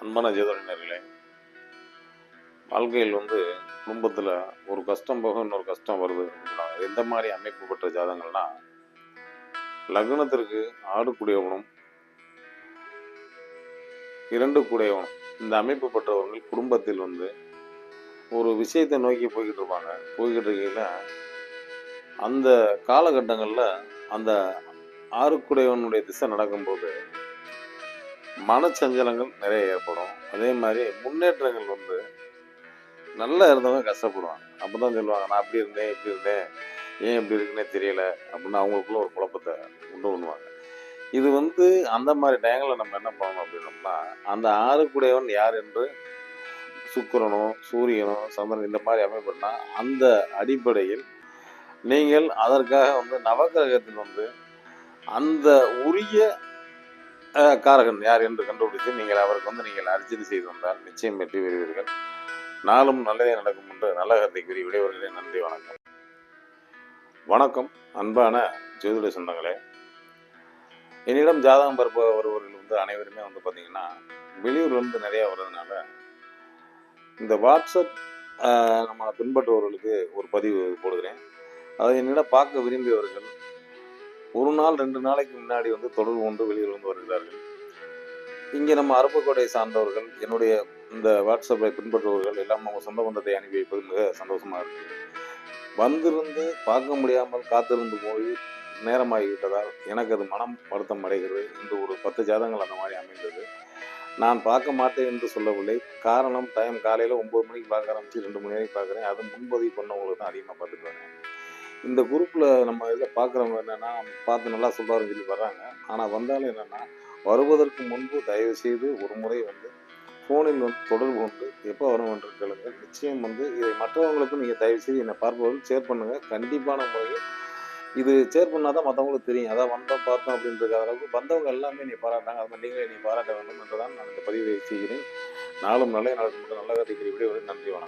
அன்பான ஜோதிடர்களே, வாழ்க்கையில் குடும்பத்தில் ஒரு கஷ்டம் போக இன்னொரு கஷ்டம் வருது அப்படின்னா எந்த மாதிரி அமைப்பு பெற்ற ஜாதகங்கள்னா, லக்னத்திற்கு 6 கூடியவனும் 2 கூடியவனும் இந்த அமைப்பு பெற்றவர்கள் குடும்பத்தில் ஒரு விஷயத்தை நோக்கி போய்கிட்டு இருக்கையில் அந்த காலகட்டங்களில் அந்த 6 கூடியவனுடைய திசை நடக்கும்போது மனச்சஞ்சலங்கள் நிறைய ஏற்படும். அதே மாதிரி முன்னேற்றங்கள் நல்லா இருந்தவங்க கஷ்டப்படுவாங்க. அப்பதான் சொல்லுவாங்க, நான் அப்படி இருந்தேன் இப்படி இருந்தேன், ஏன் இப்படி இருக்குன்னே தெரியல அப்படின்னு அவங்களுக்குள்ள ஒரு குழப்பத்தை உண்டு பண்ணுவாங்க. இது அந்த மாதிரி டயங்களில் நம்ம என்ன பண்ணணும் அப்படின்னோம்னா, அந்த 6 கூடையவன் யார் என்று சுக்கிரனோ சூரியனோ சந்திரன் இந்த மாதிரி அமைப்புனா அந்த அடிப்படையில் நீங்கள் அதற்காக நவக்கிரகத்தில் அந்த உரிய காரகன் யார் என்று கண்டுபிடித்து நீங்கள் அவருக்கு நீங்கள் அர்ச்சனை செய்து வந்தால் நிச்சயம் வெற்றி பெறுவீர்கள். நாளும் நல்லதே நடக்கும் என்று நல்ல கருத்தை கூறி விடைபெறுகிறேன். நன்றி, வணக்கம். வணக்கம் அன்பான ஜோதிட சொந்தங்களே, என்னிடம் ஜாதகம் பார்ப்ப வருபவர்கள் அனைவருமே பார்த்தீங்கன்னா வெளியூர்லேருந்து நிறையா வர்றதுனால இந்த வாட்ஸ்அப் நம்ம பின்பற்றுபவர்களுக்கு ஒரு பதிவு போடுகிறேன். அதை என்னிடம் பார்க்க விரும்பியவர்கள் ஒரு நாள் 2 நாளைக்கு முன்னாடி தொடர்பு கொண்டு வெளியூர்லேருந்து வருகிறார்கள். இங்கே நம்ம அருப்புக்கோட்டை சார்ந்தவர்கள் என்னுடைய இந்த வாட்ஸ்அப்பை பின்பற்றுபவர்கள் எல்லாம் அவங்க சொந்த பந்தத்தை அனுப்பி வைப்பது மிக சந்தோஷமாக இருக்குது. வந்திருந்து பார்க்க முடியாமல் காத்திருந்து போய் நேரமாகிவிட்டதால் எனக்கு அது மனம் வருத்தம் அடைகிறது. இன்று ஒரு 10 ஜாதகங்கள் அந்த மாதிரி அமைந்தது. நான் பார்க்க மாட்டேன் என்று சொல்லவில்லை. காரணம், டைம் காலையில் 9 மணிக்கு பார்க்க ஆரம்பித்து 2 மணி வரைக்கும் பார்க்குறேன். அது முன்பதிவு பண்ணவங்களுக்கு தான் அதிகமாக பார்த்துட்டு வரேன். இந்த குரூப்பில் நம்ம இதில் பார்க்குறவங்க என்னென்னா, பார்த்து நல்லா சொல்கிறாருன்னு சொல்லி வர்றாங்க. ஆனால் வந்தாலும் என்னென்னா, வருவதற்கு முன்பு தயவு செய்து ஒரு முறை ஃபோனில் தொடர்பு கொண்டு எப்போ வரும் என்று கேளுங்கள். நிச்சயம் இதை மற்றவங்களுக்கும் நீங்கள் தயவு செய்து என்னை பார்ப்பவர்கள் ஷேர் பண்ணுங்கள். கண்டிப்பான முறையில் இது ஷேர் பண்ணால் தான் மற்றவங்களுக்கு தெரியும். அதான் வந்தோம் பார்த்தோம் அப்படின்ற அளவுக்கு வந்தவங்க எல்லாமே நீ பாராட்டாங்க. அது மாதிரி நீங்களே நீ பாராட்ட வேண்டும் என்று தான் நான் இந்த பதிவை செய்கிறேன். நாளும் நல்ல நடக்கும் நல்ல கதை விட நன்றி, வணக்கம்.